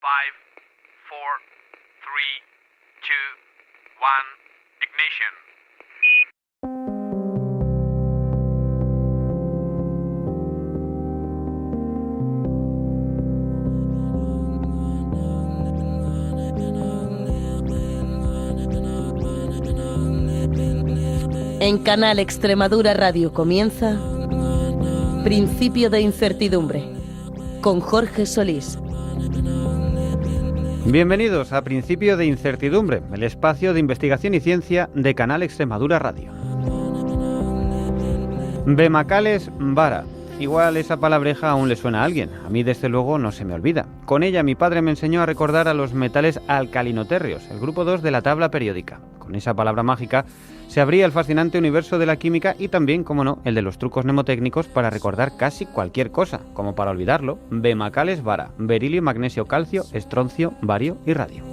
5, 4, 3, 2, 1, ignition. En Canal Extremadura Radio comienza Principio de Incertidumbre, con Jorge Solís. Bienvenidos a Principio de Incertidumbre, el espacio de investigación y ciencia de Canal Extremadura Radio. Bemacales vara. Igual esa palabreja aún le suena a alguien. A mí, desde luego, no se me olvida. Con ella mi padre me enseñó a recordar a los metales alcalinotérreos, el grupo 2 de la tabla periódica. Con esa palabra mágica se abría el fascinante universo de la química y también, como no, el de los trucos mnemotécnicos para recordar casi cualquier cosa, como para olvidarlo, bemacales vara, berilio, magnesio, calcio, estroncio, bario y radio.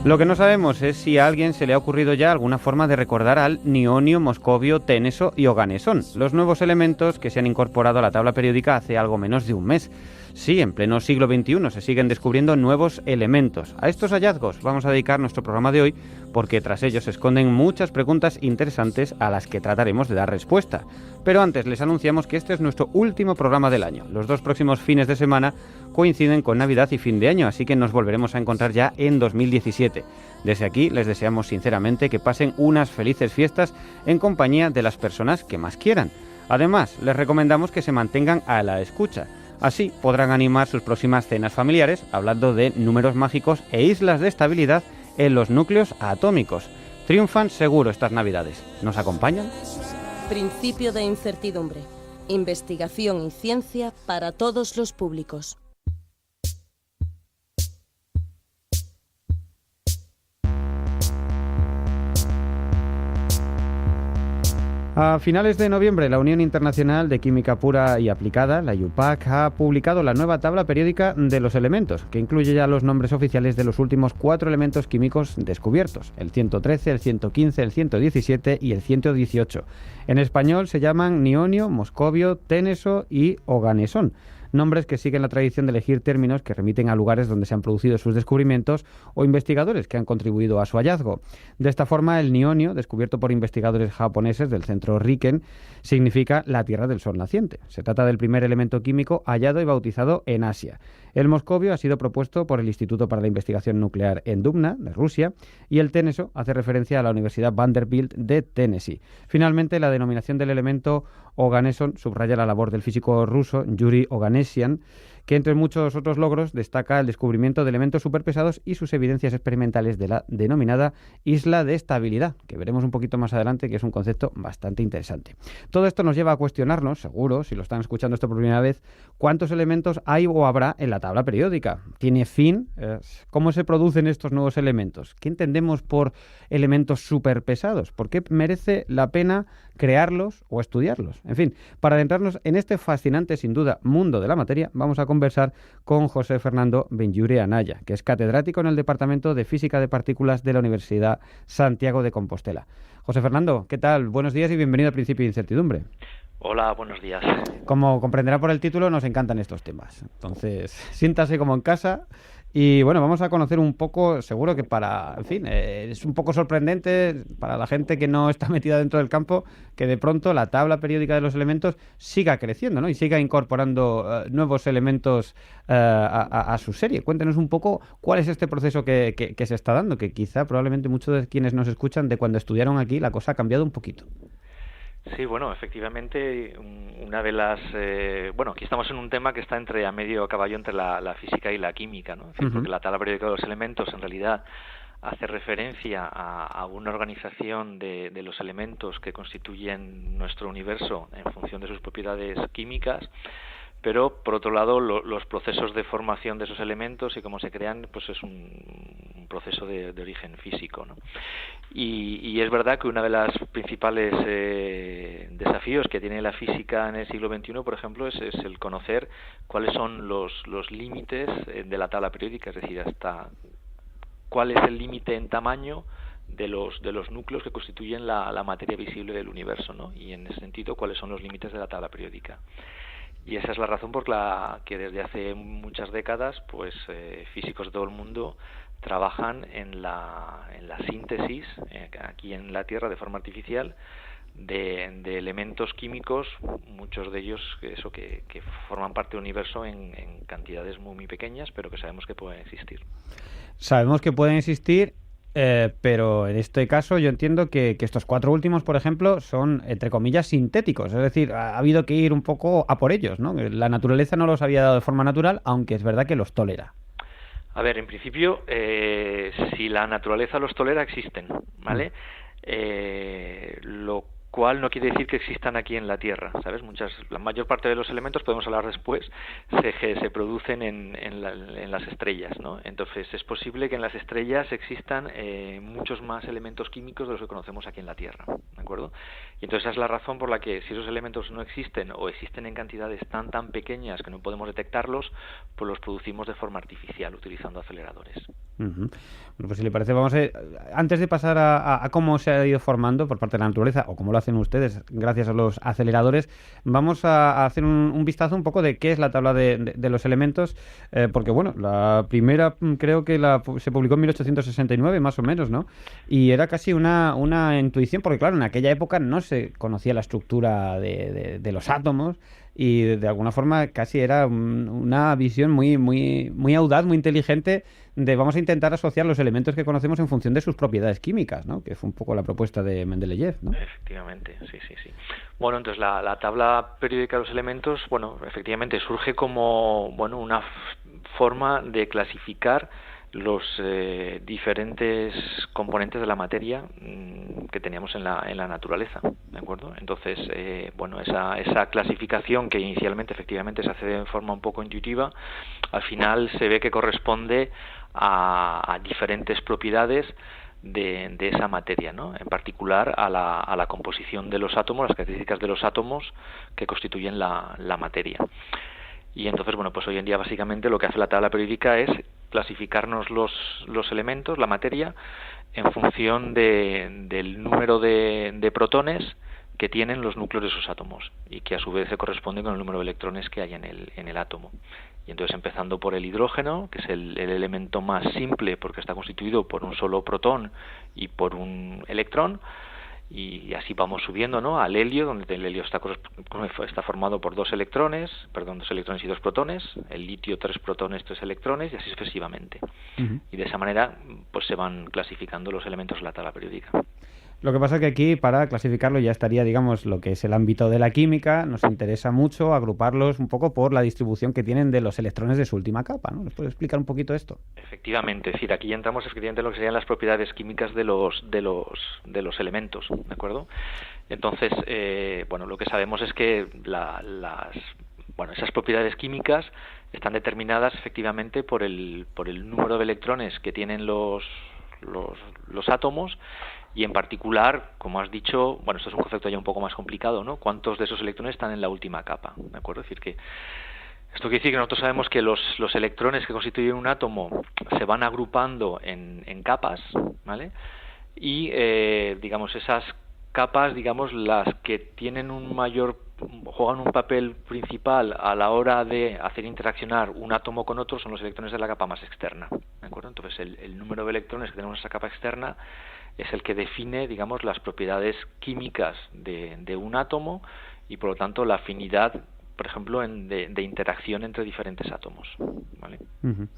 Lo que no sabemos es si a alguien se le ha ocurrido ya alguna forma de recordar al nionio, moscovio, teneso y oganesón, los nuevos elementos que se han incorporado a la tabla periódica hace algo menos de un mes. Sí, en pleno siglo XXI se siguen descubriendo nuevos elementos. A estos hallazgos vamos a dedicar nuestro programa de hoy porque tras ellos se esconden muchas preguntas interesantes a las que trataremos de dar respuesta. Pero antes les anunciamos que este es nuestro último programa del año. Los dos próximos fines de semana coinciden con Navidad y fin de año, así que nos volveremos a encontrar ya en 2017. Desde aquí les deseamos sinceramente que pasen unas felices fiestas en compañía de las personas que más quieran. Además, les recomendamos que se mantengan a la escucha. Así podrán animar sus próximas cenas familiares hablando de números mágicos e islas de estabilidad en los núcleos atómicos. Triunfan seguro estas Navidades. ¿Nos acompañan? Principio de Incertidumbre. Investigación y ciencia para todos los públicos. A finales de noviembre, la Unión Internacional de Química Pura y Aplicada, la IUPAC, ha publicado la nueva tabla periódica de los elementos, que incluye ya los nombres oficiales de los últimos 4 elementos químicos descubiertos, el 113, el 115, el 117 y el 118. En español se llaman nionio, moscovio, teneso y oganesón. Nombres que siguen la tradición de elegir términos que remiten a lugares donde se han producido sus descubrimientos o investigadores que han contribuido a su hallazgo. De esta forma, el nionio, descubierto por investigadores japoneses del centro Riken, significa la Tierra del Sol naciente. Se trata del primer elemento químico hallado y bautizado en Asia. El moscovio ha sido propuesto por el Instituto para la Investigación Nuclear en Dubna, de Rusia, y el teneso hace referencia a la Universidad Vanderbilt de Tennessee. Finalmente, la denominación del elemento oganesón subraya la labor del físico ruso Yuri Oganessian, que entre muchos otros logros destaca el descubrimiento de elementos superpesados y sus evidencias experimentales de la denominada isla de estabilidad, que veremos un poquito más adelante, que es un concepto bastante interesante. Todo esto nos lleva a cuestionarnos, seguro, si lo están escuchando esto por primera vez, cuántos elementos hay o habrá en la tabla periódica. ¿Tiene fin? ¿Cómo se producen estos nuevos elementos? ¿Qué entendemos por elementos superpesados? ¿Por qué merece la pena crearlos o estudiarlos? En fin, para adentrarnos en este fascinante, sin duda, mundo de la materia, vamos a conversar con José Fernando Benlliure Anaya, que es catedrático en el Departamento de Física de Partículas de la Universidad Santiago de Compostela. José Fernando, ¿qué tal? Buenos días y bienvenido a Principio de Incertidumbre. Hola, buenos días. Como comprenderá por el título, nos encantan estos temas. Entonces, siéntase como en casa. Y bueno, vamos a conocer un poco, seguro que es un poco sorprendente para la gente que no está metida dentro del campo, que de pronto la tabla periódica de los elementos siga creciendo, ¿no? Y siga incorporando nuevos elementos a su serie. Cuéntenos un poco cuál es este proceso que se está dando, que quizá probablemente muchos de quienes nos escuchan de cuando estudiaron aquí, la cosa ha cambiado un poquito. Sí, bueno, efectivamente, una de las... aquí estamos en un tema que está a medio caballo entre la física y la química, ¿no? Es decir, porque la tabla periódica de los elementos en realidad hace referencia a una organización de los elementos que constituyen nuestro universo en función de sus propiedades químicas, pero por otro lado los procesos de formación de esos elementos y cómo se crean, pues es un proceso de origen físico, ¿no? Y es verdad que uno de los principales desafíos que tiene la física en el siglo XXI, por ejemplo, es el conocer cuáles son los límites de la tabla periódica, es decir, hasta cuál es el límite en tamaño de los núcleos que constituyen la materia visible del universo, ¿no? Y en ese sentido, cuáles son los límites de la tabla periódica. Y esa es la razón por la que desde hace muchas décadas pues físicos de todo el mundo trabajan en la síntesis aquí en la Tierra de forma artificial de elementos químicos, muchos de ellos que forman parte del universo en cantidades muy pequeñas, pero que sabemos que pueden existir. Sabemos que pueden existir, pero en este caso yo entiendo que estos 4 últimos, por ejemplo, son, entre comillas, sintéticos. Es decir, ha habido que ir un poco a por ellos, ¿no? La naturaleza no los había dado de forma natural, aunque es verdad que los tolera. A ver, en principio, si la naturaleza los tolera, existen, ¿vale? Lo cual no quiere decir que existan aquí en la Tierra, ¿sabes? La mayor parte de los elementos, podemos hablar después, se producen en las estrellas, ¿no? Entonces es posible que en las estrellas existan muchos más elementos químicos de los que conocemos aquí en la Tierra, ¿de acuerdo? Y entonces esa es la razón por la que si esos elementos no existen o existen en cantidades tan pequeñas que no podemos detectarlos, pues los producimos de forma artificial utilizando aceleradores. Uh-huh. Bueno, pues si le parece, vamos a antes de pasar a cómo se ha ido formando por parte de la naturaleza o cómo lo hacen ustedes gracias a los aceleradores, vamos a hacer un vistazo un poco de qué es la tabla de los elementos, porque bueno, la primera creo que se publicó en 1869 más o menos, ¿no? Y era casi una intuición, porque claro, en aquella época no se conocía la estructura de los átomos. Y de alguna forma casi era una visión muy audaz, muy inteligente de vamos a intentar asociar los elementos que conocemos en función de sus propiedades químicas, ¿no? Que fue un poco la propuesta de Mendeleev, ¿no? Efectivamente, sí. Bueno, entonces la tabla periódica de los elementos, bueno, efectivamente surge como una forma de clasificar los diferentes componentes de la materia que teníamos en la naturaleza, ¿de acuerdo? Entonces, esa clasificación que inicialmente efectivamente se hace de forma un poco intuitiva, al final se ve que corresponde a diferentes propiedades de esa materia, ¿no? En particular a la composición de los átomos, las características de los átomos que constituyen la materia. Y entonces, pues hoy en día básicamente lo que hace la tabla periódica es clasificarnos los elementos, la materia, en función del número de protones que tienen los núcleos de esos átomos y que a su vez se corresponde con el número de electrones que hay en el átomo. Y entonces empezando por el hidrógeno, que es el elemento más simple porque está constituido por un solo protón y por un electrón, y así vamos subiendo, ¿no? Al helio, donde el helio está formado por dos electrones y 2 protones, el litio 3 protones, 3 electrones, y así sucesivamente. Uh-huh. Y de esa manera pues se van clasificando los elementos de la tabla periódica. Lo que pasa es que aquí, para clasificarlo, ya estaría, digamos, lo que es el ámbito de la química. Nos interesa mucho agruparlos un poco por la distribución que tienen de los electrones de su última capa, ¿no? ¿Les puede explicar un poquito esto? Efectivamente, es decir, aquí ya entramos efectivamente en lo que serían las propiedades químicas de los elementos, ¿de acuerdo? Entonces, lo que sabemos es que esas propiedades químicas están determinadas efectivamente por el número de electrones que tienen los átomos. Y en particular, como has dicho, esto es un concepto ya un poco más complicado, ¿no? ¿Cuántos de esos electrones están en la última capa? ¿De acuerdo? Es decir, que esto quiere decir que nosotros sabemos que los electrones que constituyen un átomo se van agrupando en capas, ¿vale? Y, esas capas, las que tienen juegan un papel principal a la hora de hacer interaccionar un átomo con otro son los electrones de la capa más externa, ¿de acuerdo? Entonces, el número de electrones que tenemos en esa capa externa es el que define, las propiedades químicas de un átomo y, por lo tanto, la afinidad, por ejemplo, de interacción entre diferentes átomos, ¿vale? Uh-huh.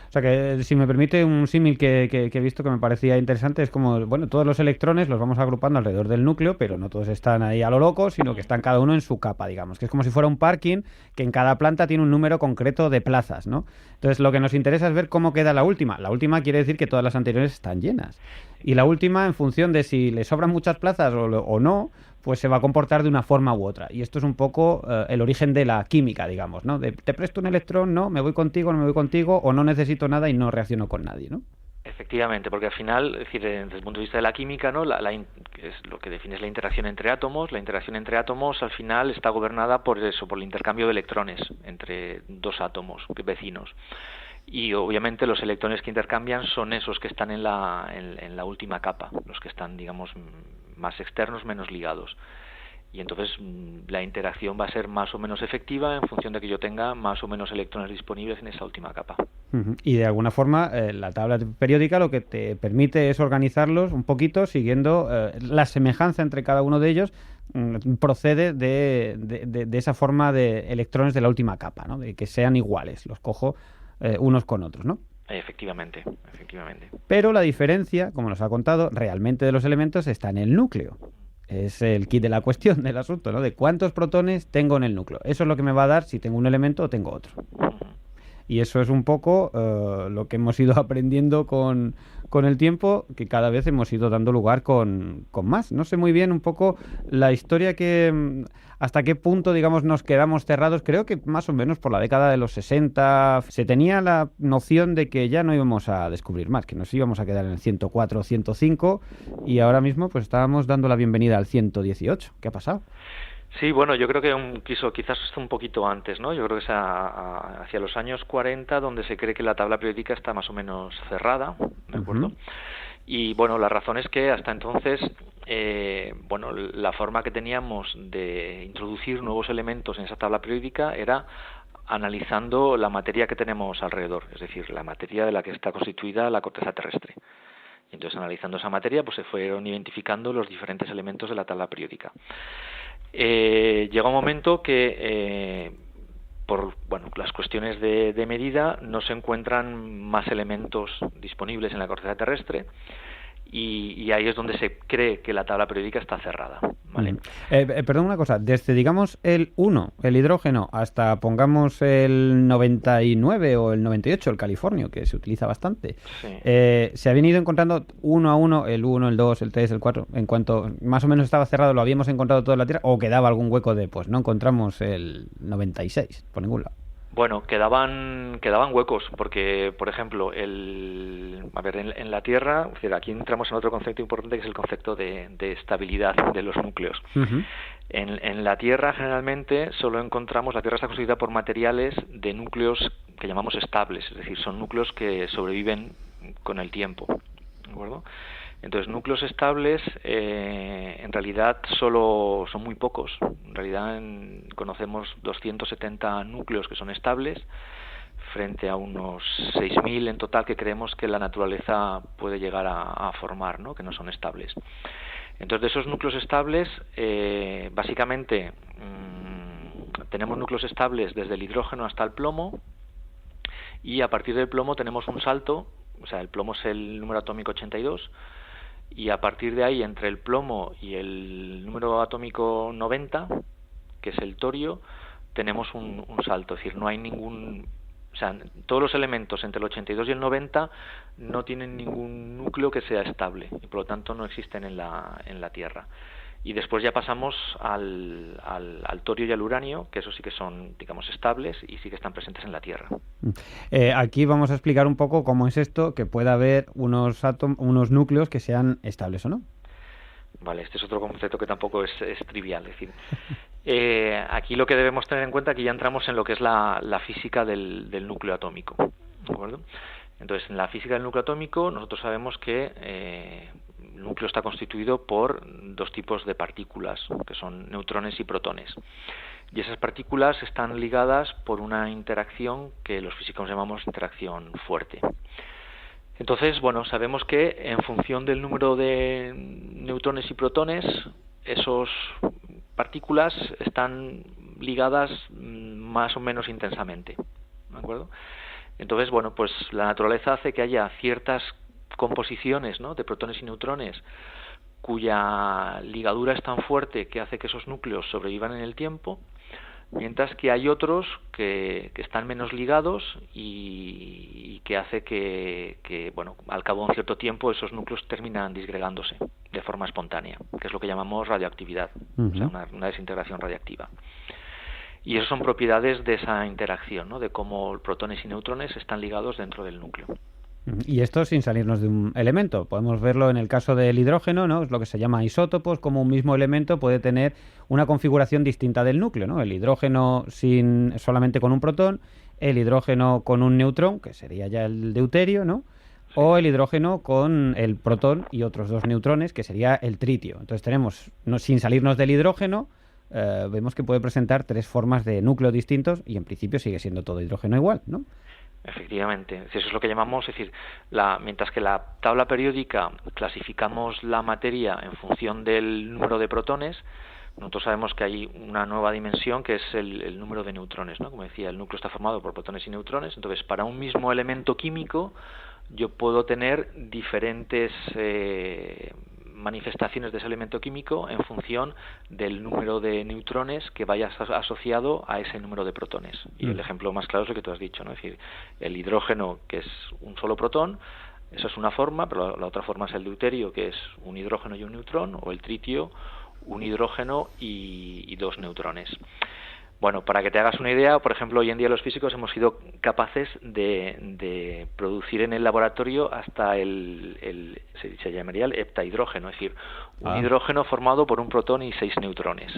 O sea que, si me permite un símil que he visto que me parecía interesante, es como, todos los electrones los vamos agrupando alrededor del núcleo, pero no todos están ahí a lo loco, sino que están cada uno en su capa, digamos, que es como si fuera un parking que en cada planta tiene un número concreto de plazas, ¿no? Entonces, lo que nos interesa es ver cómo queda la última. La última quiere decir que todas las anteriores están llenas. Y la última, en función de si le sobran muchas plazas o no, pues se va a comportar de una forma u otra. Y esto es un poco el origen de la química, digamos, ¿no? Te presto un electrón, no, me voy contigo, no me voy contigo, o no necesito nada y no reacciono con nadie, ¿no? Efectivamente, porque al final, es decir, desde el punto de vista de la química, ¿no? Es lo que define es la interacción entre átomos. La interacción entre átomos al final está gobernada por el intercambio de electrones entre dos átomos vecinos. Y obviamente los electrones que intercambian son esos que están en la última capa, los que están, más externos, menos ligados. y entonces la interacción va a ser más o menos efectiva en función de que yo tenga más o menos electrones disponibles en esa última capa. Y de alguna forma la tabla periódica lo que te permite es organizarlos un poquito siguiendo la semejanza entre cada uno de ellos. Procede de esa forma de electrones de la última capa, ¿no? De que sean iguales, los cojo unos con otros, ¿no? Efectivamente. Pero la diferencia, como nos ha contado, realmente de los elementos está en el núcleo. Es el kit de la cuestión del asunto, ¿no? De cuántos protones tengo en el núcleo. Eso es lo que me va a dar si tengo un elemento o tengo otro. Y eso es un poco lo que hemos ido aprendiendo con el tiempo, que cada vez hemos ido dando lugar con más. No sé muy bien un poco la historia que... hasta qué punto, digamos, nos quedamos cerrados. Creo que más o menos por la década de los 60 se tenía la noción de que ya no íbamos a descubrir más, que nos íbamos a quedar en el 104 o 105, y ahora mismo pues estábamos dando la bienvenida al 118. ¿Qué ha pasado? Sí, bueno, yo creo que quizás un poquito antes, ¿no? Yo creo que es hacia los años 40 donde se cree que la tabla periódica está más o menos cerrada, ¿de acuerdo? Y bueno, la razón es que hasta entonces, la forma que teníamos de introducir nuevos elementos en esa tabla periódica era analizando la materia que tenemos alrededor, es decir, la materia de la que está constituida la corteza terrestre. Y entonces, analizando esa materia, pues se fueron identificando los diferentes elementos de la tabla periódica. Llega un momento que por las cuestiones de medida no se encuentran más elementos disponibles en la corteza terrestre, y ahí es donde se cree que la tabla periódica está cerrada, ¿vale? Perdón, una cosa, desde digamos el 1, el hidrógeno, hasta pongamos el 99 o el 98, el californio, que se utiliza bastante, Sí. se habían ido encontrando uno a uno, el 1, el 2, el 3, el 4, en cuanto más o menos estaba cerrado, lo habíamos encontrado todo en la Tierra, o quedaba algún hueco de, pues no encontramos el 96 por ningún lado. Bueno, quedaban huecos, porque, por ejemplo, en la Tierra, es decir, aquí entramos en otro concepto importante, que es el concepto de estabilidad de los núcleos. En la Tierra, generalmente, la Tierra está constituida por materiales de núcleos que llamamos estables, es decir, son núcleos que sobreviven con el tiempo, ¿de acuerdo? Entonces, núcleos estables en realidad solo son muy pocos. En realidad conocemos 270 núcleos que son estables frente a unos 6.000 en total que creemos que la naturaleza puede llegar a formar, ¿no? Que no son estables. Entonces, de esos núcleos estables, básicamente tenemos núcleos estables desde el hidrógeno hasta el plomo, y a partir del plomo tenemos un salto, o sea, el plomo es el número atómico 82, y a partir de ahí, entre el plomo y el número atómico 90, que es el torio, tenemos un salto. Es decir, no hay todos los elementos entre el 82 y el 90 no tienen ningún núcleo que sea estable, y por lo tanto no existen en la Tierra. Y después ya pasamos al torio y al uranio, que esos sí que son, digamos, estables y sí que están presentes en la Tierra. Aquí vamos a explicar un poco cómo es esto, que pueda haber unos núcleos que sean estables o no. Vale, este es otro concepto que tampoco es trivial. Es decir, aquí lo que debemos tener en cuenta es que ya entramos en lo que es la física del núcleo atómico, ¿de acuerdo? Entonces, en la física del núcleo atómico nosotros sabemos que el núcleo está constituido por dos tipos de partículas, que son neutrones y protones. Y esas partículas están ligadas por una interacción que los físicos llamamos interacción fuerte. Entonces, bueno, sabemos que en función del número de neutrones y protones, esas partículas están ligadas más o menos intensamente, ¿de acuerdo? Entonces, bueno, pues la naturaleza hace que haya ciertas composiciones, ¿no?, de protones y neutrones cuya ligadura es tan fuerte que hace que esos núcleos sobrevivan en el tiempo, mientras que hay otros que están menos ligados y que hace que, bueno, al cabo de un cierto tiempo esos núcleos terminan disgregándose de forma espontánea, que es lo que llamamos radioactividad, o sea, una desintegración radiactiva. Y esas son propiedades de esa interacción, ¿no?, de cómo protones y neutrones están ligados dentro del núcleo. Y esto sin salirnos de un elemento. Podemos verlo en el caso del hidrógeno, ¿no? Es lo que se llama isótopos, como un mismo elemento puede tener una configuración distinta del núcleo, ¿no? El hidrógeno solamente con un protón, el hidrógeno con un neutrón, que sería ya el deuterio, ¿no? O el hidrógeno con el protón y otros dos neutrones, que sería el tritio. Entonces tenemos, sin salirnos del hidrógeno, vemos que puede presentar 3 formas de núcleo distintos y en principio sigue siendo todo hidrógeno igual, ¿no? Efectivamente, eso es lo que llamamos, es decir, mientras que la tabla periódica clasificamos la materia en función del número de protones, nosotros sabemos que hay una nueva dimensión que es el número de neutrones, ¿no? Como decía, el núcleo está formado por protones y neutrones, entonces para un mismo elemento químico yo puedo tener diferentes manifestaciones de ese elemento químico en función del número de neutrones que vaya asociado a ese número de protones. Y el ejemplo más claro es el que tú has dicho, ¿no? Es decir, el hidrógeno, que es un solo protón, eso es una forma, pero la otra forma es el deuterio, que es un hidrógeno y un neutrón, o el tritio, un hidrógeno y 2 neutrones. Bueno, para que te hagas una idea, por ejemplo, hoy en día los físicos hemos sido capaces de producir en el laboratorio hasta se llamaría el heptahidrógeno, es decir, un hidrógeno formado por un protón y 6 neutrones.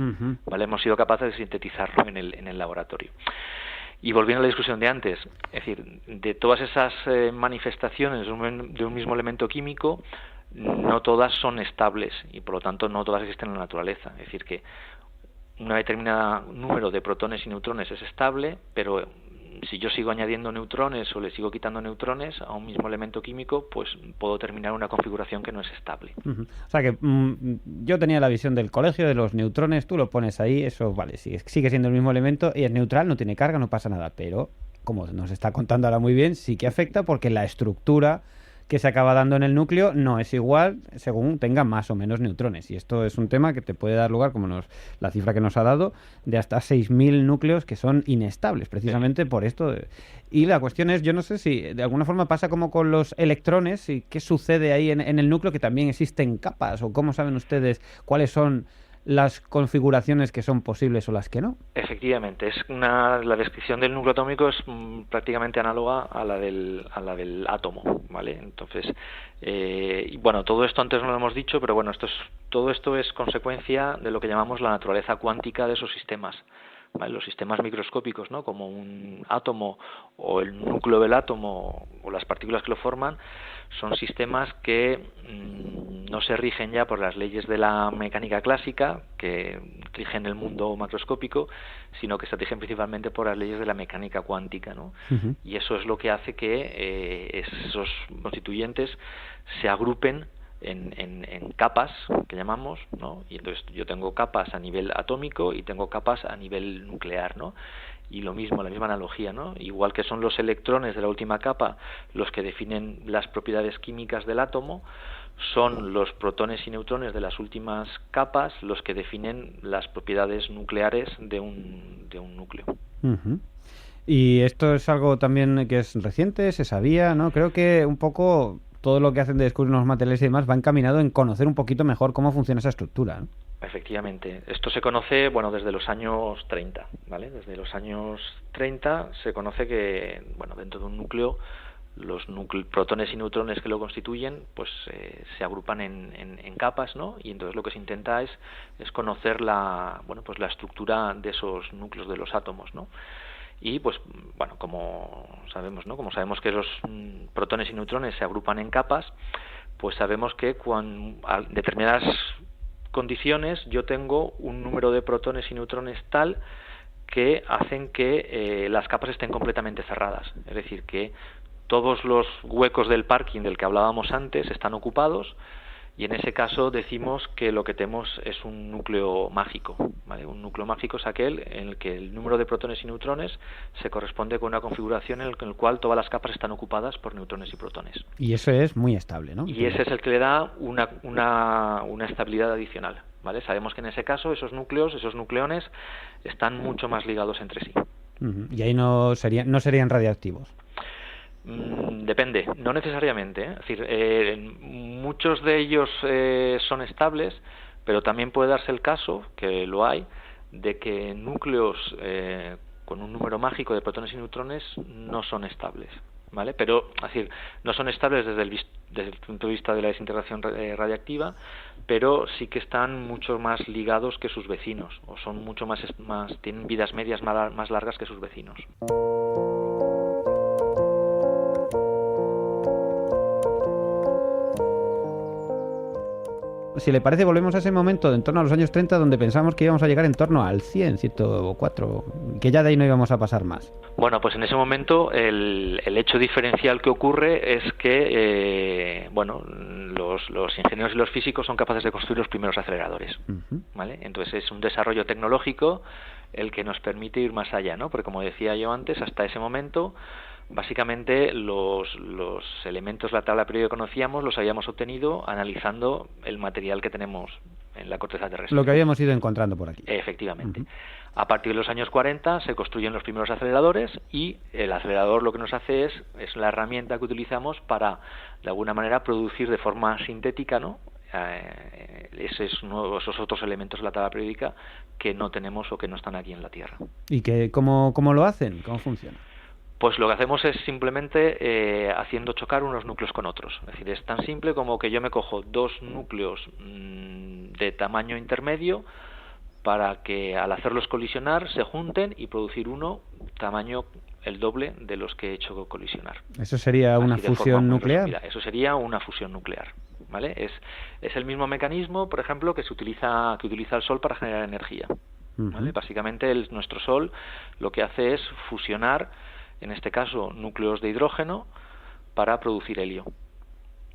¿Vale? Hemos sido capaces de sintetizarlo en el laboratorio. Y volviendo a la discusión de antes, es decir, de todas esas manifestaciones de un mismo elemento químico, no todas son estables y por lo tanto no todas existen en la naturaleza. Es decir, que una determinada número de protones y neutrones es estable, pero si yo sigo añadiendo neutrones o le sigo quitando neutrones a un mismo elemento químico, pues puedo terminar una configuración que no es estable. O sea que yo tenía la visión del colegio de los neutrones, tú lo pones ahí, eso vale, sigue siendo el mismo elemento y es neutral, no tiene carga, no pasa nada, pero como nos está contando ahora muy bien, sí que afecta porque la estructura que se acaba dando en el núcleo no es igual según tenga más o menos neutrones. Y esto es un tema que te puede dar lugar, como la cifra que nos ha dado, de hasta 6.000 núcleos que son inestables, precisamente por esto. Y la cuestión es, yo no sé si de alguna forma pasa como con los electrones, y qué sucede ahí en el núcleo, que también existen capas, o cómo saben ustedes cuáles son las configuraciones que son posibles o las que no. Efectivamente, la descripción del núcleo atómico es prácticamente análoga a la del átomo, ¿vale? Entonces, y bueno, todo esto antes no lo hemos dicho, pero bueno, todo esto es consecuencia de lo que llamamos la naturaleza cuántica de esos sistemas. ¿Vale? Los sistemas microscópicos, ¿no? Como un átomo o el núcleo del átomo o las partículas que lo forman, son sistemas que no se rigen ya por las leyes de la mecánica clásica que rigen el mundo macroscópico, sino que se rigen principalmente por las leyes de la mecánica cuántica, ¿no? Y eso es lo que hace que esos constituyentes se agrupen en capas, que llamamos, ¿no? Y entonces yo tengo capas a nivel atómico y tengo capas a nivel nuclear, ¿no? Y lo mismo, la misma analogía, ¿no? Igual que son los electrones de la última capa los que definen las propiedades químicas del átomo, son los protones y neutrones de las últimas capas los que definen las propiedades nucleares de un núcleo. Y esto es algo también que es reciente, se sabía, ¿no? Creo que un poco todo lo que hacen de descubrir unos materiales y demás va encaminado en conocer un poquito mejor cómo funciona esa estructura, ¿no? Efectivamente. Esto se conoce, bueno, desde los años 30, ¿vale? Desde los años 30 se conoce que, bueno, dentro de un núcleo, los protones y neutrones que lo constituyen, pues se agrupan en capas, ¿no? Y entonces lo que se intenta es conocer la estructura de esos núcleos de los átomos, ¿no? Y pues bueno, como sabemos, ¿no? Como sabemos que los protones y neutrones se agrupan en capas, pues sabemos que a determinadas condiciones yo tengo un número de protones y neutrones tal que hacen que las capas estén completamente cerradas, es decir, que todos los huecos del parking del que hablábamos antes están ocupados, y en ese caso decimos que lo que tenemos es un núcleo mágico, ¿vale? Un núcleo mágico es aquel en el que el número de protones y neutrones se corresponde con una configuración en el cual todas las capas están ocupadas por neutrones y protones. Y eso es muy estable, ¿no? Y ese es el que le da una estabilidad adicional, ¿vale? Sabemos que en ese caso esos núcleos, esos nucleones, están mucho más ligados entre sí. Y ahí no serían radiactivos. Depende, no necesariamente, ¿eh? Es decir, muchos de ellos son estables, pero también puede darse el caso, que lo hay, de que núcleos con un número mágico de protones y neutrones no son estables, ¿vale? Pero, es decir, no son estables desde el punto de vista de la desintegración radiactiva, pero sí que están mucho más ligados que sus vecinos, o son mucho más tienen vidas medias más largas que sus vecinos. si le parece, volvemos a ese momento de en torno a los años 30 donde pensamos que íbamos a llegar en torno al 100, 104, que ya de ahí no íbamos a pasar más. Bueno, pues en ese momento el hecho diferencial que ocurre es que los ingenieros y los físicos son capaces de construir los primeros aceleradores, ¿vale? Entonces es un desarrollo tecnológico el que nos permite ir más allá, ¿no? Porque como decía yo antes, hasta ese momento básicamente los elementos de la tabla periódica que conocíamos los habíamos obtenido analizando el material que tenemos en la corteza terrestre. Lo que habíamos ido encontrando por aquí. Efectivamente. A partir de los años 40 se construyen los primeros aceleradores y el acelerador lo que nos hace es la herramienta que utilizamos para, de alguna manera, producir de forma sintética, ¿no? Esos otros elementos de la tabla periódica que no tenemos o que no están aquí en la Tierra. ¿Y cómo lo hacen? ¿Cómo funciona? Pues lo que hacemos es simplemente haciendo chocar unos núcleos con otros. Es decir, es tan simple como que yo me cojo dos núcleos de tamaño intermedio para que al hacerlos colisionar se junten y producir uno tamaño el doble de los que he hecho colisionar. ¿Eso sería una fusión nuclear? Eso sería una fusión nuclear, ¿vale? Es el mismo mecanismo, por ejemplo, que utiliza el Sol para generar energía, ¿vale? Básicamente nuestro Sol lo que hace es fusionar, en este caso, núcleos de hidrógeno para producir helio,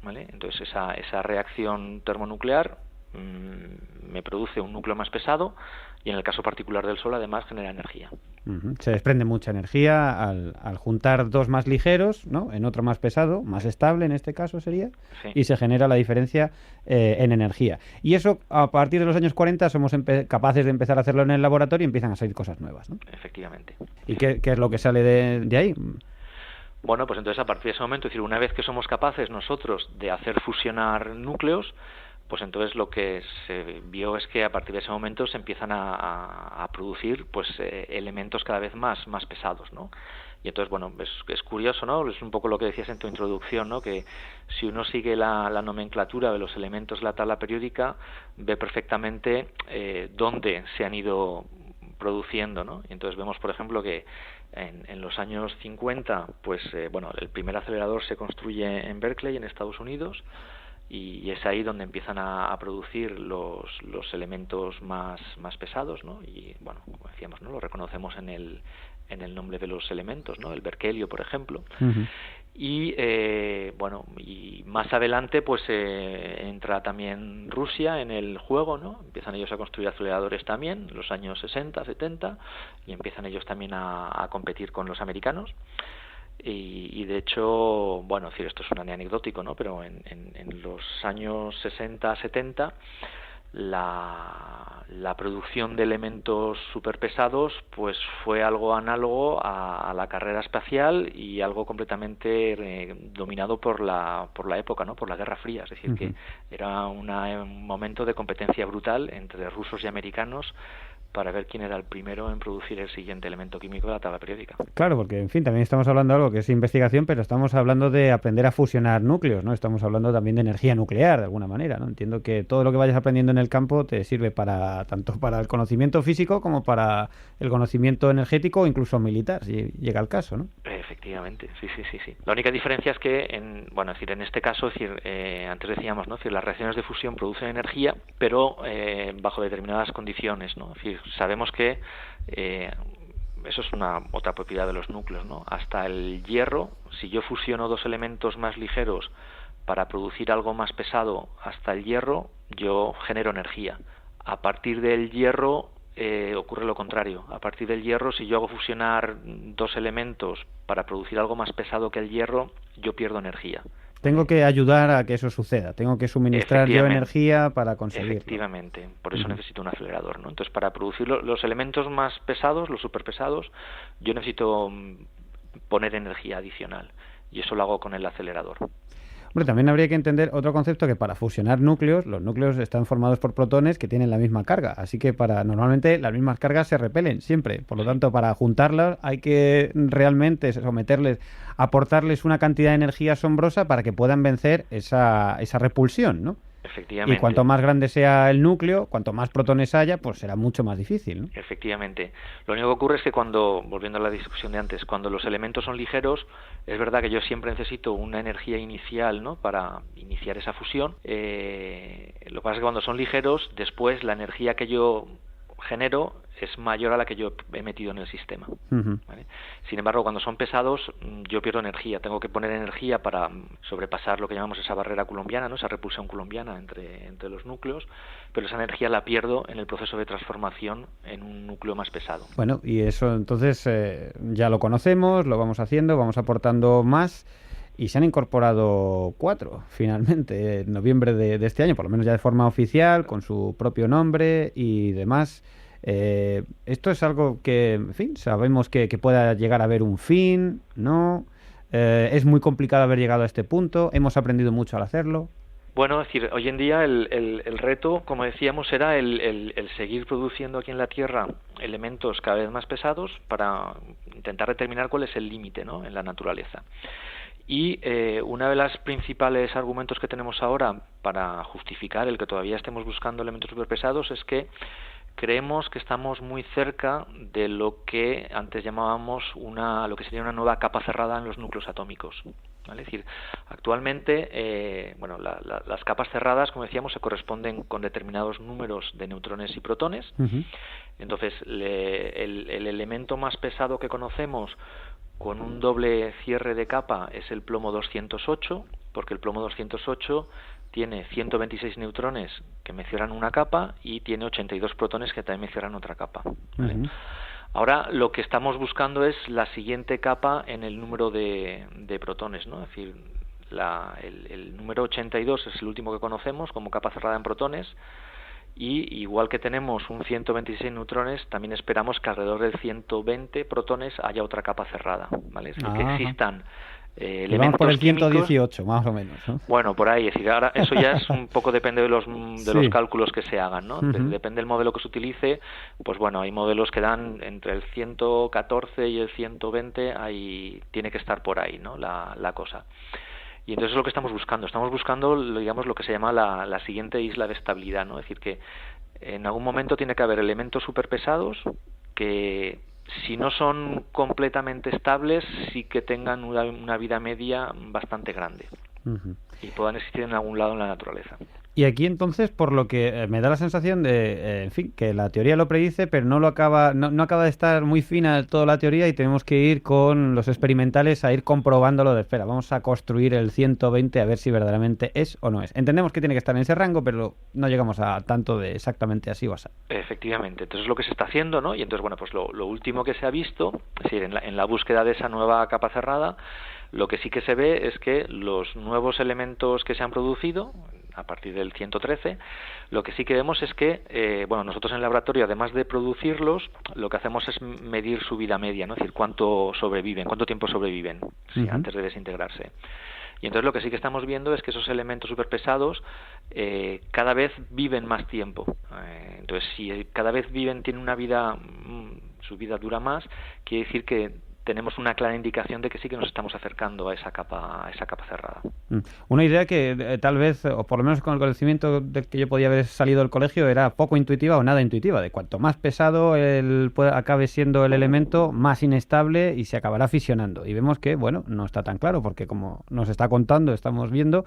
¿vale? Entonces esa reacción termonuclear me produce un núcleo más pesado y en el caso particular del Sol además genera energía. Se desprende mucha energía al juntar dos más ligeros, ¿no? En otro más pesado, más estable en este caso sería, sí. Y se genera la diferencia en energía. Y eso a partir de los años 40 somos capaces de empezar a hacerlo en el laboratorio y empiezan a salir cosas nuevas, ¿no? Efectivamente. ¿Y qué es lo que sale de ahí? Bueno, pues entonces a partir de ese momento, es decir, una vez que somos capaces nosotros de hacer fusionar núcleos, pues entonces lo que se vio es que a partir de ese momento se empiezan a producir pues elementos cada vez más pesados, ¿no? Y entonces, bueno, es curioso, ¿no? Es un poco lo que decías en tu introducción, ¿no? Que si uno sigue la nomenclatura de los elementos de la tabla periódica, ve perfectamente dónde se han ido produciendo, ¿no? Y entonces vemos, por ejemplo, que en los años 50, pues, el primer acelerador se construye en Berkeley, en Estados Unidos, y es ahí donde empiezan a producir los elementos más pesados, ¿no? Y bueno, como decíamos, ¿no? Lo reconocemos en el nombre de los elementos, ¿no? El berkelio, por ejemplo. Y y más adelante pues entra también Rusia en el juego, ¿no? Empiezan ellos a construir aceleradores también en los años 60, 70 y empiezan ellos también a competir con los americanos. Y de hecho, bueno, decir, esto es un anecdótico, ¿no? Pero en los años 60, 70 la producción de elementos superpesados pues fue algo análogo a la carrera espacial y algo completamente dominado por la época, ¿no? Por la Guerra Fría, es decir, que era un momento de competencia brutal entre rusos y americanos para ver quién era el primero en producir el siguiente elemento químico de la tabla periódica. Claro, porque, en fin, también estamos hablando de algo que es investigación, pero estamos hablando de aprender a fusionar núcleos, ¿no? Estamos hablando también de energía nuclear, de alguna manera, ¿no? Entiendo que todo lo que vayas aprendiendo en el campo te sirve tanto para el conocimiento físico como para el conocimiento energético o incluso militar, si llega el caso, ¿no? Efectivamente, sí. La única diferencia es que, en este caso, antes decíamos, ¿no? Es decir, las reacciones de fusión producen energía, pero bajo determinadas condiciones, ¿no? Es decir, sabemos que eso es otra propiedad de los núcleos, ¿no? Hasta el hierro, si yo fusiono dos elementos más ligeros para producir algo más pesado, hasta el hierro, yo genero energía. A partir del hierro ocurre lo contrario. A partir del hierro, si yo hago fusionar dos elementos para producir algo más pesado que el hierro, yo pierdo energía. Tengo que ayudar a que eso suceda, tengo que suministrar yo energía para conseguirlo. Efectivamente, por eso necesito un acelerador, ¿no? Entonces, para producir los elementos más pesados, los superpesados, yo necesito poner energía adicional, y eso lo hago con el acelerador. Hombre, también habría que entender otro concepto, que para fusionar núcleos, los núcleos están formados por protones que tienen la misma carga, así que normalmente las mismas cargas se repelen siempre, por lo tanto para juntarlas hay que realmente aportarles una cantidad de energía asombrosa para que puedan vencer esa repulsión, ¿no? Efectivamente. Y cuanto más grande sea el núcleo, cuanto más protones haya, pues será mucho más difícil, ¿no? Efectivamente. Lo único que ocurre es que volviendo a la discusión de antes, cuando los elementos son ligeros, es verdad que yo siempre necesito una energía inicial, ¿no?, para iniciar esa fusión. Lo que pasa es que cuando son ligeros, después la energía que yo genero es mayor a la que yo he metido en el sistema. ¿Vale? Sin embargo, cuando son pesados, yo pierdo energía. Tengo que poner energía para sobrepasar lo que llamamos esa barrera coulombiana, ¿no?, esa repulsión coulombiana entre los núcleos, pero esa energía la pierdo en el proceso de transformación en un núcleo más pesado. Bueno, y eso entonces ya lo conocemos, lo vamos haciendo, vamos aportando más. Y se han incorporado 4, finalmente, en noviembre de este año, por lo menos ya de forma oficial, con su propio nombre y demás. Esto es algo que, en fin, sabemos que pueda llegar a haber un fin, ¿no? Es muy complicado haber llegado a este punto, hemos aprendido mucho al hacerlo. Bueno, es decir, hoy en día el reto, como decíamos, era el seguir produciendo aquí en la Tierra elementos cada vez más pesados para intentar determinar cuál es el límite, ¿no?, en la naturaleza. Y uno de los principales argumentos que tenemos ahora para justificar el que todavía estemos buscando elementos superpesados es que creemos que estamos muy cerca de lo que antes llamábamos lo que sería una nueva capa cerrada en los núcleos atómicos. ¿Vale? Es decir, actualmente, las capas cerradas, como decíamos, se corresponden con determinados números de neutrones y protones. Entonces, el elemento más pesado que conocemos con un doble cierre de capa es el plomo 208, porque el plomo 208 tiene 126 neutrones que me cierran una capa y tiene 82 protones que también me cierran otra capa. ¿Vale? Ahora lo que estamos buscando es la siguiente capa en el número de protones, ¿no? Es decir, el número 82 es el último que conocemos como capa cerrada en protones, y igual que tenemos un 126 neutrones, también esperamos que alrededor del 120 protones haya otra capa cerrada, ¿vale? Es decir, que existan elementos vamos por el químicos, 118, más o menos, ¿no? Bueno, por ahí, es decir, ahora eso ya es un poco depende de los cálculos que se hagan, ¿no? Depende del modelo que se utilice, pues bueno, hay modelos que dan entre el 114 y el 120, ahí tiene que estar por ahí, ¿no?, la cosa. Y entonces es lo que estamos buscando, digamos, lo que se llama la siguiente isla de estabilidad, ¿no? Es decir, que en algún momento tiene que haber elementos superpesados que, si no son completamente estables, sí que tengan una vida media bastante grande y puedan existir en algún lado en la naturaleza. Y aquí entonces, por lo que me da la sensación de, en fin, que la teoría lo predice, pero no acaba de estar muy fina del todo la teoría, y tenemos que ir con los experimentales a ir comprobándolo de espera. Vamos a construir el 120 a ver si verdaderamente es o no es. Entendemos que tiene que estar en ese rango, pero no llegamos a tanto de exactamente así o así. Efectivamente. Entonces es lo que se está haciendo, ¿no? Y entonces, bueno, pues lo último que se ha visto, es decir, en la búsqueda de esa nueva capa cerrada, lo que sí que se ve es que los nuevos elementos que se han producido a partir del 113, lo que sí que vemos es que, nosotros en el laboratorio, además de producirlos, lo que hacemos es medir su vida media, ¿no? Es decir, cuánto tiempo sobreviven antes de desintegrarse. Y entonces lo que sí que estamos viendo es que esos elementos superpesados cada vez viven más tiempo. Entonces, si cada vez tienen una vida, su vida dura más, quiere decir que tenemos una clara indicación de que sí que nos estamos acercando a esa capa cerrada. Una idea que tal vez, o por lo menos con el conocimiento del que yo podía haber salido del colegio, era poco intuitiva o nada intuitiva, de cuanto más pesado acabe siendo el elemento, más inestable y se acabará fisionando. Y vemos que, bueno, no está tan claro, porque como nos está contando, estamos viendo,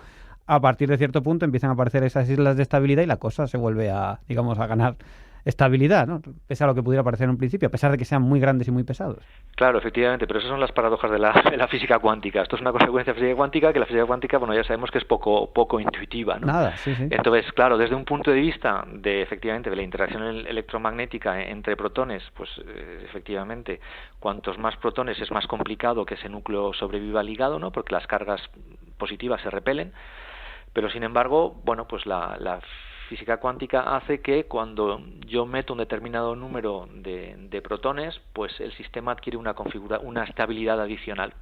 a partir de cierto punto empiezan a aparecer esas islas de estabilidad y la cosa se vuelve a ganar estabilidad, ¿no? Pese a lo que pudiera parecer en un principio, a pesar de que sean muy grandes y muy pesados. Claro, efectivamente, pero esas son las paradojas de la física cuántica. Esto es una consecuencia de la física cuántica, que la física cuántica, bueno, ya sabemos que es poco intuitiva, ¿no? Nada, sí. Entonces, claro, desde un punto de vista efectivamente, de la interacción electromagnética entre protones, pues efectivamente, cuantos más protones es más complicado que ese núcleo sobreviva ligado, ¿no? Porque las cargas positivas se repelen, pero sin embargo, bueno, pues la física cuántica hace que cuando yo meto un determinado número de protones, pues el sistema adquiere una estabilidad adicional,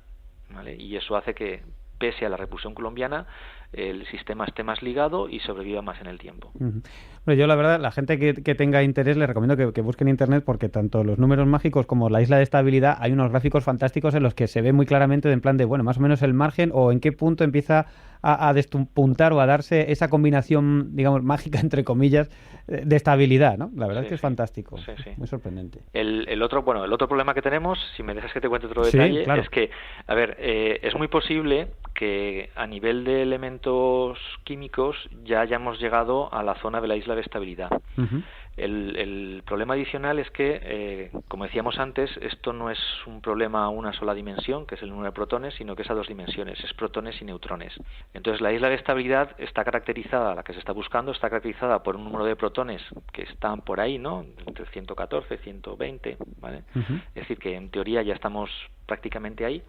¿vale? Y eso hace que, pese a la repulsión coulombiana, el sistema esté más ligado y sobreviva más en el tiempo. Bueno, yo la verdad, la gente que tenga interés, les recomiendo que busquen en internet, porque tanto los números mágicos como la isla de estabilidad, hay unos gráficos fantásticos en los que se ve muy claramente en plan de, bueno, más o menos el margen o en qué punto empieza a despuntar o a darse esa combinación, digamos, mágica, entre comillas, de estabilidad, ¿no? La verdad es que es fantástico, muy sorprendente. El otro problema que tenemos, si me dejas que te cuente otro detalle, claro. es que, a ver, es muy posible que a nivel de elementos químicos ya hayamos llegado a la zona de la isla de estabilidad. Uh-huh. El problema adicional es que, como decíamos antes, esto no es un problema a una sola dimensión, que es el número de protones, sino que es a dos dimensiones, es protones y neutrones. Entonces, la isla de estabilidad está caracterizada, la que se está buscando, está caracterizada por un número de protones que están por ahí, ¿no? Entre 114, 120, ¿vale? Uh-huh. Es decir, que en teoría ya estamos prácticamente ahí.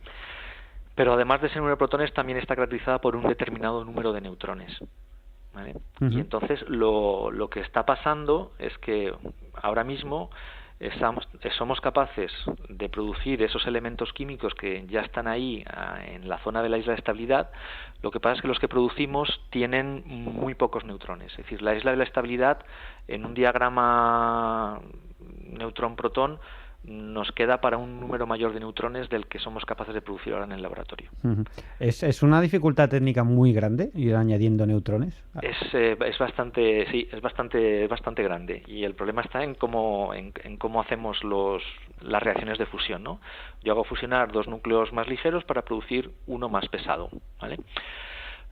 Pero además de ese número de protones, también está caracterizada por un determinado número de neutrones. ¿Vale? Uh-huh. Y entonces lo que está pasando es que ahora mismo somos capaces de producir esos elementos químicos que ya están ahí en la zona de la isla de estabilidad. Lo que pasa es que los que producimos tienen muy pocos neutrones. Es decir, la isla de la estabilidad en un diagrama neutrón-protón nos queda para un número mayor de neutrones del que somos capaces de producir ahora en el laboratorio. Uh-huh. ¿Es una dificultad técnica muy grande ir añadiendo neutrones? Es bastante grande, y el problema está en cómo hacemos las reacciones de fusión, ¿no? Yo hago fusionar dos núcleos más ligeros para producir uno más pesado, ¿vale?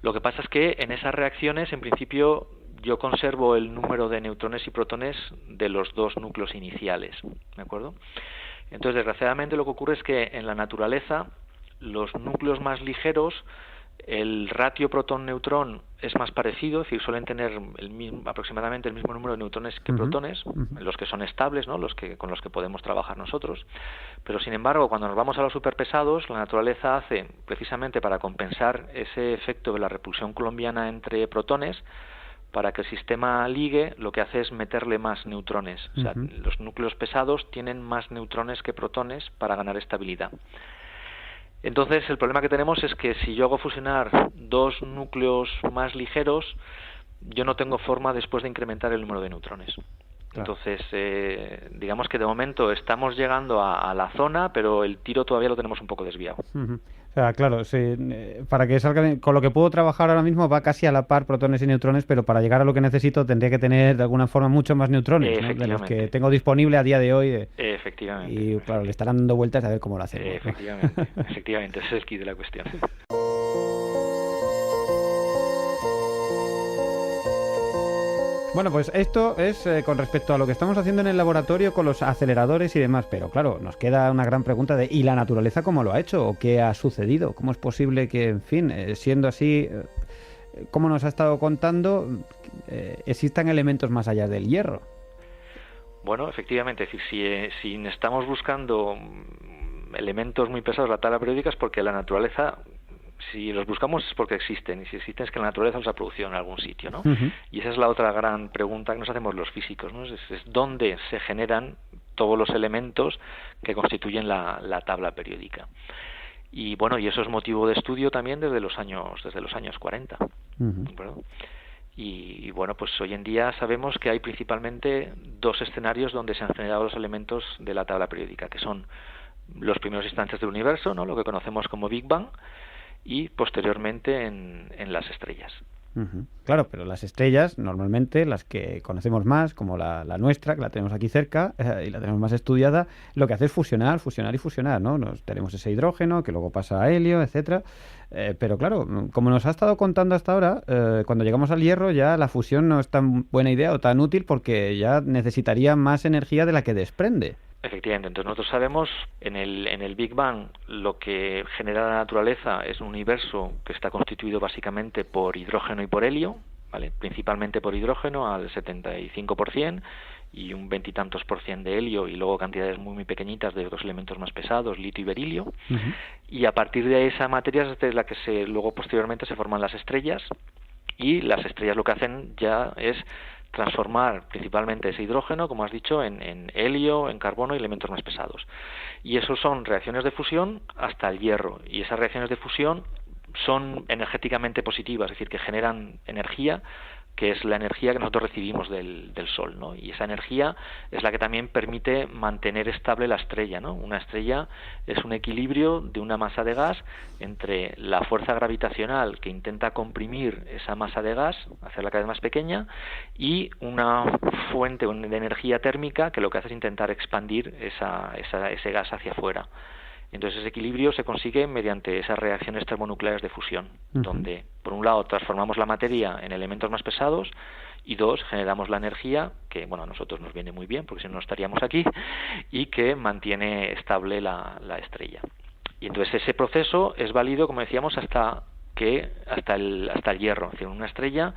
Lo que pasa es que en esas reacciones, en principio, yo conservo el número de neutrones y protones de los dos núcleos iniciales, ¿de acuerdo? Entonces, desgraciadamente, lo que ocurre es que en la naturaleza los núcleos más ligeros, el ratio protón-neutrón es más parecido, es decir, suelen tener aproximadamente el mismo número de neutrones que protones, los que son estables, ¿no? Con los que podemos trabajar nosotros. Pero, sin embargo, cuando nos vamos a los superpesados, la naturaleza hace, precisamente para compensar ese efecto de la repulsión coulombiana entre protones, para que el sistema ligue, lo que hace es meterle más neutrones. O sea, los núcleos pesados tienen más neutrones que protones para ganar estabilidad. Entonces, el problema que tenemos es que si yo hago fusionar dos núcleos más ligeros, yo no tengo forma después de incrementar el número de neutrones. Claro. Entonces, digamos que de momento estamos llegando a la zona, pero el tiro todavía lo tenemos un poco desviado. Uh-huh. O sea, claro, para que salga bien, con lo que puedo trabajar ahora mismo va casi a la par protones y neutrones, pero para llegar a lo que necesito tendría que tener de alguna forma mucho más neutrones, ¿no? De los que tengo disponible a día de hoy. Efectivamente. Y claro, le estarán dando vueltas a ver cómo lo hacemos. Efectivamente, ese es el key de la cuestión. Bueno, pues esto es con respecto a lo que estamos haciendo en el laboratorio con los aceleradores y demás, pero claro, nos queda una gran pregunta de ¿y la naturaleza cómo lo ha hecho? ¿O qué ha sucedido? ¿Cómo es posible que, en fin, siendo así, como nos ha estado contando, existan elementos más allá del hierro? Bueno, efectivamente, es decir, si estamos buscando elementos muy pesados en la tabla periódica es porque la naturaleza, si los buscamos es porque existen, y si existen es que la naturaleza los ha producido en algún sitio, ¿no? Uh-huh. Y esa es la otra gran pregunta que nos hacemos los físicos, ¿no? Es dónde se generan todos los elementos que constituyen la tabla periódica. Y bueno, y eso es motivo de estudio también desde los años 40. Uh-huh. Y bueno, pues hoy en día sabemos que hay principalmente dos escenarios donde se han generado los elementos de la tabla periódica, que son los primeros instantes del universo, ¿no? Lo que conocemos como Big Bang, y posteriormente en las estrellas. Uh-huh. Claro, pero las estrellas, normalmente, las que conocemos más, como la nuestra, que la tenemos aquí cerca y la tenemos más estudiada, lo que hace es fusionar y fusionar, ¿no? Tenemos ese hidrógeno que luego pasa a helio, etcétera. Pero claro, como nos ha estado contando hasta ahora, cuando llegamos al hierro ya la fusión no es tan buena idea o tan útil porque ya necesitaría más energía de la que desprende. Efectivamente, entonces nosotros sabemos en el Big Bang lo que genera la naturaleza es un universo que está constituido básicamente por hidrógeno y por helio, ¿vale? Principalmente por hidrógeno al 75% y un 20 y tantos % de helio y luego cantidades muy pequeñitas de otros elementos más pesados, litio y berilio. Uh-huh. Y a partir de esa materia es la que luego posteriormente se forman las estrellas, y las estrellas lo que hacen ya es transformar principalmente ese hidrógeno, como has dicho, en helio, en carbono y elementos más pesados. Y eso son reacciones de fusión hasta el hierro. Y esas reacciones de fusión son energéticamente positivas, es decir, que generan energía que es la energía que nosotros recibimos del Sol, ¿no? Y esa energía es la que también permite mantener estable la estrella, ¿no? Una estrella es un equilibrio de una masa de gas entre la fuerza gravitacional que intenta comprimir esa masa de gas, hacerla cada vez más pequeña, y una fuente de energía térmica que lo que hace es intentar expandir ese gas hacia afuera. Entonces ese equilibrio se consigue mediante esas reacciones termonucleares de fusión, donde por un lado transformamos la materia en elementos más pesados y dos, generamos la energía, que bueno, a nosotros nos viene muy bien porque si no, no estaríamos aquí, y que mantiene estable la estrella. Y entonces ese proceso es válido, como decíamos, hasta el hierro. Es decir, en una estrella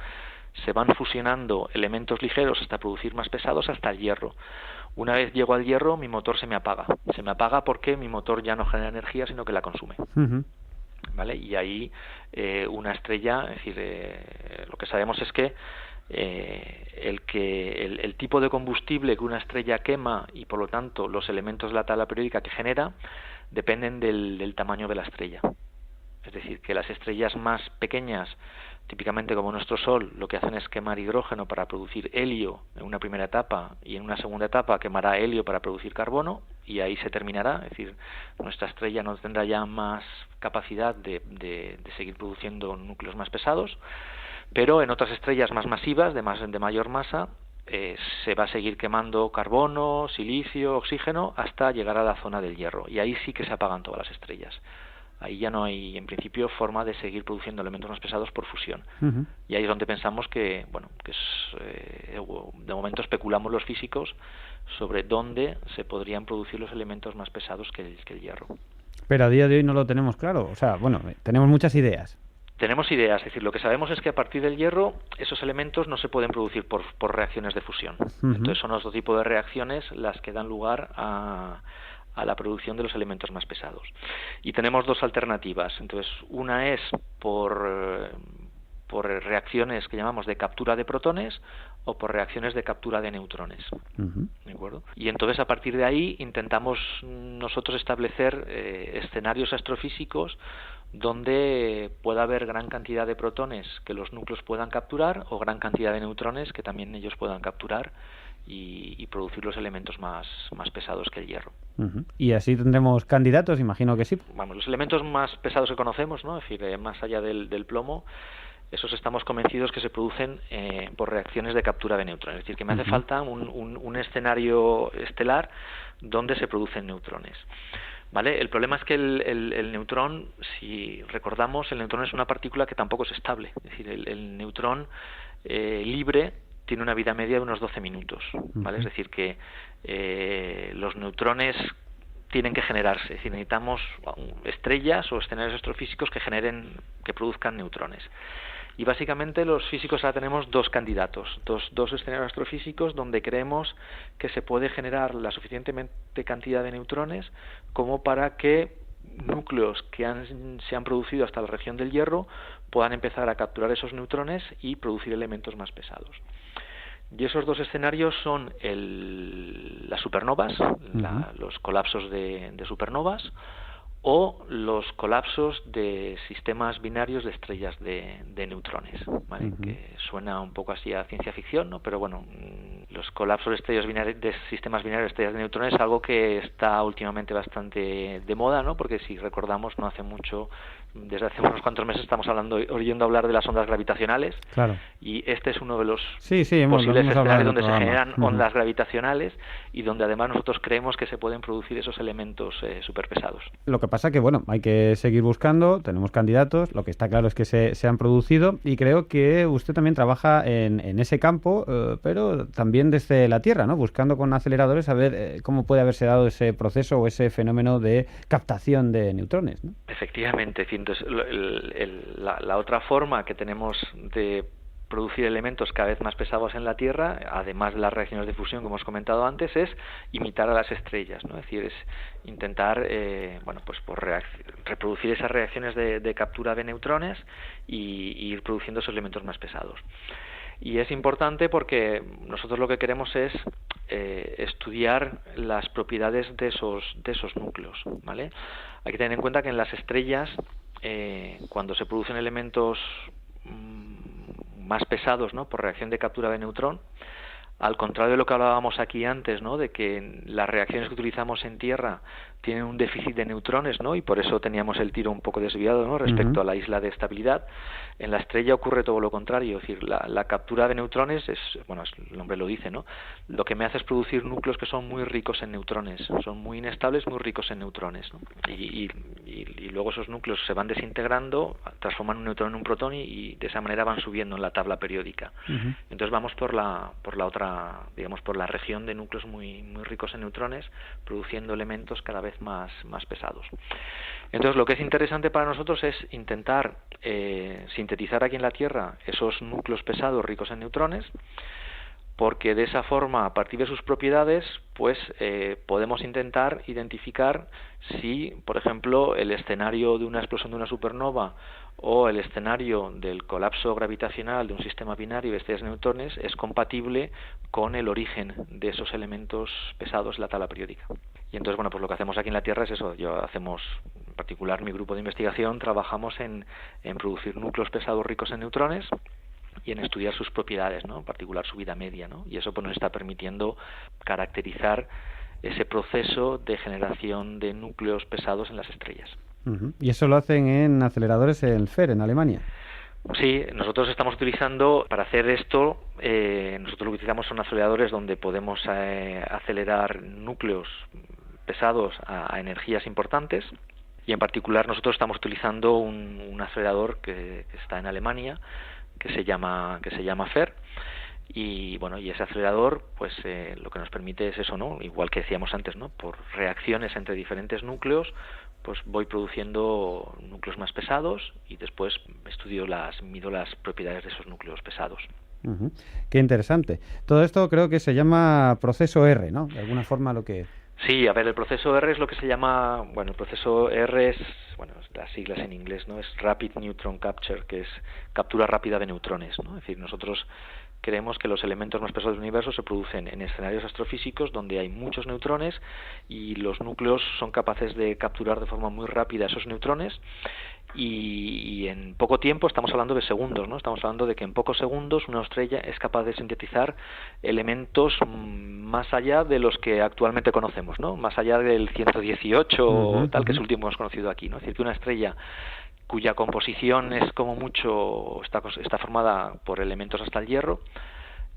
se van fusionando elementos ligeros hasta producir más pesados hasta el hierro. Una vez llego al hierro, mi motor se me apaga. Se me apaga porque mi motor ya no genera energía, sino que la consume. ¿Vale? Y ahí una estrella, es decir, lo que sabemos es que el tipo de combustible que una estrella quema y por lo tanto los elementos de la tabla periódica que genera dependen del tamaño de la estrella. Es decir, que las estrellas más pequeñas, típicamente como nuestro Sol, lo que hacen es quemar hidrógeno para producir helio en una primera etapa y en una segunda etapa quemará helio para producir carbono y ahí se terminará. Es decir, nuestra estrella no tendrá ya más capacidad de seguir produciendo núcleos más pesados, pero en otras estrellas más masivas, de mayor masa, se va a seguir quemando carbono, silicio, oxígeno hasta llegar a la zona del hierro y ahí sí que se apagan todas las estrellas. Ahí ya no hay, en principio, forma de seguir produciendo elementos más pesados por fusión. Y ahí es donde pensamos que, bueno, de momento especulamos los físicos sobre dónde se podrían producir los elementos más pesados que el hierro. Pero a día de hoy no lo tenemos claro. O sea, bueno, tenemos muchas ideas. Tenemos ideas, es decir, lo que sabemos es que a partir del hierro esos elementos no se pueden producir por reacciones de fusión. Entonces son otro tipo de reacciones las que dan lugar a la producción de los elementos más pesados. Y tenemos dos alternativas. Entonces, una es por reacciones que llamamos de captura de protones o por reacciones de captura de neutrones. ¿De acuerdo? Y entonces, a partir de ahí, intentamos nosotros establecer escenarios astrofísicos donde pueda haber gran cantidad de protones que los núcleos puedan capturar o gran cantidad de neutrones que también ellos puedan capturar y producir los elementos más pesados que el hierro. ¿Y así tendremos candidatos? Imagino que sí. Vamos, los elementos más pesados que conocemos, ¿no? Es decir, más allá del plomo, esos estamos convencidos que se producen por reacciones de captura de neutrones. Es decir, que me hace falta un escenario estelar donde se producen neutrones. ¿Vale? El problema es que el neutrón, si recordamos, el neutrón es una partícula que tampoco es estable. Es decir, el neutrón libre tiene una vida media de unos 12 minutos, ¿vale? Es decir, que los neutrones tienen que generarse, es decir, necesitamos estrellas o escenarios astrofísicos que produzcan neutrones. Y básicamente los físicos ahora tenemos dos candidatos, dos escenarios astrofísicos donde creemos que se puede generar la suficientemente cantidad de neutrones como para que núcleos que se han producido hasta la región del hierro puedan empezar a capturar esos neutrones y producir elementos más pesados. Y esos dos escenarios son las supernovas, los colapsos de supernovas, o los colapsos de sistemas binarios de estrellas de neutrones, ¿vale? Que suena un poco así a ciencia ficción, ¿no? Pero bueno, los colapsos de estrellas binarias, de sistemas binarios de estrellas de neutrones es algo que está últimamente bastante de moda, ¿no? Porque si recordamos, no hace mucho, desde hace unos cuantos meses estamos oyendo hablar de las ondas gravitacionales. Claro. Y este es uno de los posibles escenarios donde se generan ondas gravitacionales y donde además nosotros creemos que se pueden producir esos elementos superpesados. Lo que pasa que, bueno, hay que seguir buscando, tenemos candidatos, lo que está claro es que se han producido y creo que usted también trabaja en ese campo, pero también desde la Tierra, ¿no? Buscando con aceleradores a ver cómo puede haberse dado ese proceso o ese fenómeno de captación de neutrones, ¿no? Efectivamente, entonces la otra forma que tenemos de producir elementos cada vez más pesados en la Tierra, además de las reacciones de fusión que hemos comentado antes, es imitar a las estrellas, ¿no? Es decir, es intentar reproducir esas reacciones de captura de neutrones y ir produciendo esos elementos más pesados. Y es importante porque nosotros lo que queremos es estudiar las propiedades de esos núcleos, ¿vale? Hay que tener en cuenta que en las estrellas, cuando se producen elementos más pesados, ¿no?, por reacción de captura de neutrón. Al contrario de lo que hablábamos aquí antes, ¿no?, de que las reacciones que utilizamos en Tierra tienen un déficit de neutrones, ¿no?, y por eso teníamos el tiro un poco desviado, ¿no?, respecto a la isla de estabilidad. En la estrella ocurre todo lo contrario, es decir, la captura de neutrones es, bueno, el nombre lo dice, ¿no?, lo que me hace es producir núcleos que son muy ricos en neutrones, son muy inestables, muy ricos en neutrones, ¿no?, y luego esos núcleos se van desintegrando, transforman un neutrón en un protón y de esa manera van subiendo en la tabla periódica. Entonces vamos por la otra, digamos, por la región de núcleos muy ricos en neutrones, produciendo elementos cada vez más pesados. Entonces lo que es interesante para nosotros es intentar sintetizar aquí en la Tierra esos núcleos pesados ricos en neutrones, porque de esa forma, a partir de sus propiedades, pues podemos intentar identificar si, por ejemplo, el escenario de una explosión de una supernova o el escenario del colapso gravitacional de un sistema binario de estrellas de neutrones es compatible con el origen de esos elementos pesados en la tabla periódica. Y entonces, bueno, pues lo que hacemos aquí en la Tierra es eso. En particular, mi grupo de investigación, trabajamos en producir núcleos pesados ricos en neutrones y en estudiar sus propiedades, ¿no?, en particular su vida media, ¿no?, y eso pues nos está permitiendo caracterizar ese proceso de generación de núcleos pesados en las estrellas. ¿Y eso lo hacen en aceleradores en FER, en Alemania? Sí, nosotros estamos utilizando, para hacer esto, nosotros lo que utilizamos son aceleradores donde podemos acelerar núcleos pesados a energías importantes, y en particular nosotros estamos utilizando un acelerador que está en Alemania, que se llama FER, y bueno, y ese acelerador pues lo que nos permite es eso, ¿no?, igual que decíamos antes, ¿no?, por reacciones entre diferentes núcleos, pues voy produciendo núcleos más pesados y después mido las propiedades de esos núcleos pesados. Qué interesante. Todo esto creo que se llama proceso R, ¿no?, de alguna forma lo que... Sí, a ver, el proceso R es lo que se llama, bueno, el proceso R es, bueno, las siglas en inglés, ¿no?, es Rapid Neutron Capture, que es captura rápida de neutrones, ¿no? Es decir, nosotros creemos que los elementos más pesados del universo se producen en escenarios astrofísicos donde hay muchos neutrones y los núcleos son capaces de capturar de forma muy rápida esos neutrones y en poco tiempo, estamos hablando de segundos, ¿no?, estamos hablando de que en pocos segundos una estrella es capaz de sintetizar elementos más allá de los que actualmente conocemos, ¿no?, más allá del 118 tal, que es el último que hemos conocido aquí, ¿no? Es decir, que una estrella cuya composición es como mucho, está formada por elementos hasta el hierro,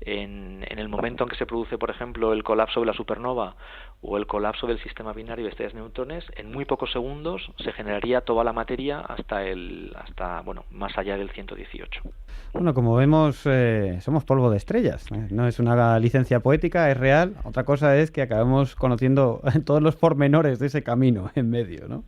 en el momento en que se produce, por ejemplo, el colapso de la supernova o el colapso del sistema binario de estrellas de neutrones, en muy pocos segundos se generaría toda la materia hasta bueno, más allá del 118. Bueno, como vemos, somos polvo de estrellas. No es una licencia poética, es real. Otra cosa es que acabemos conociendo todos los pormenores de ese camino en medio, ¿no?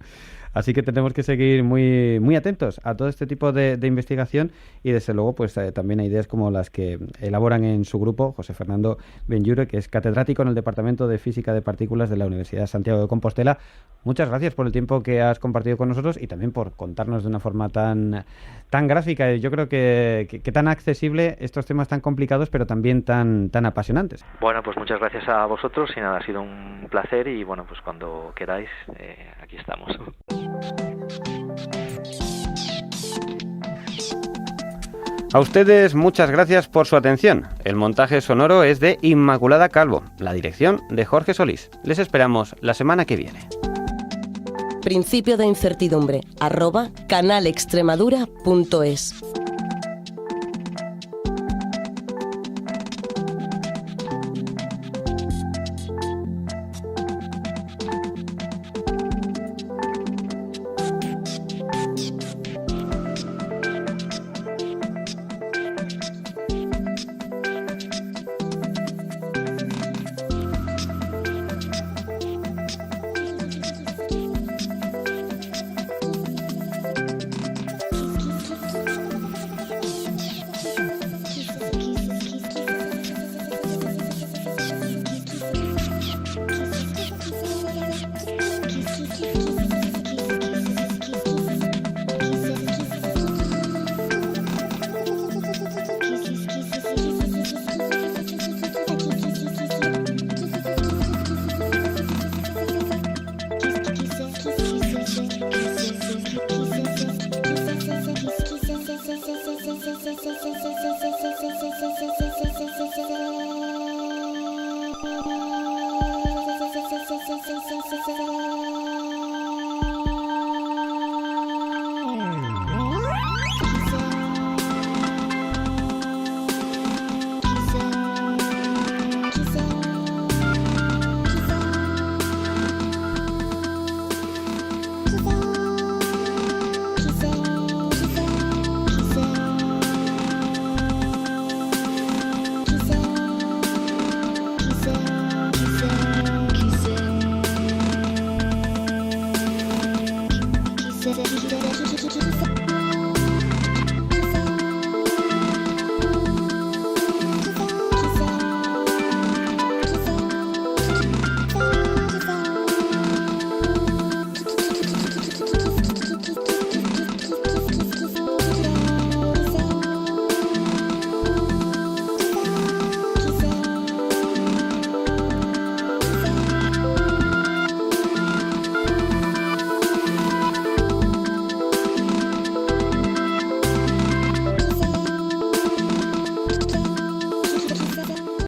Así que tenemos que seguir muy atentos a todo este tipo de investigación y, desde luego, pues también a ideas como las que elaboran en su grupo José Fernando Benlliure, que es catedrático en el Departamento de Física de Partículas de la Universidad de Santiago de Compostela. Muchas gracias por el tiempo que has compartido con nosotros y también por contarnos de una forma tan gráfica y yo creo que tan accesible estos temas tan complicados pero también tan apasionantes. Bueno, pues muchas gracias a vosotros y nada, ha sido un placer y bueno, pues cuando queráis, aquí estamos. A ustedes muchas gracias por su atención. El montaje sonoro es de Inmaculada Calvo, la dirección de Jorge Solís. Les esperamos la semana que viene. Principio de incertidumbre @canalextremadura.es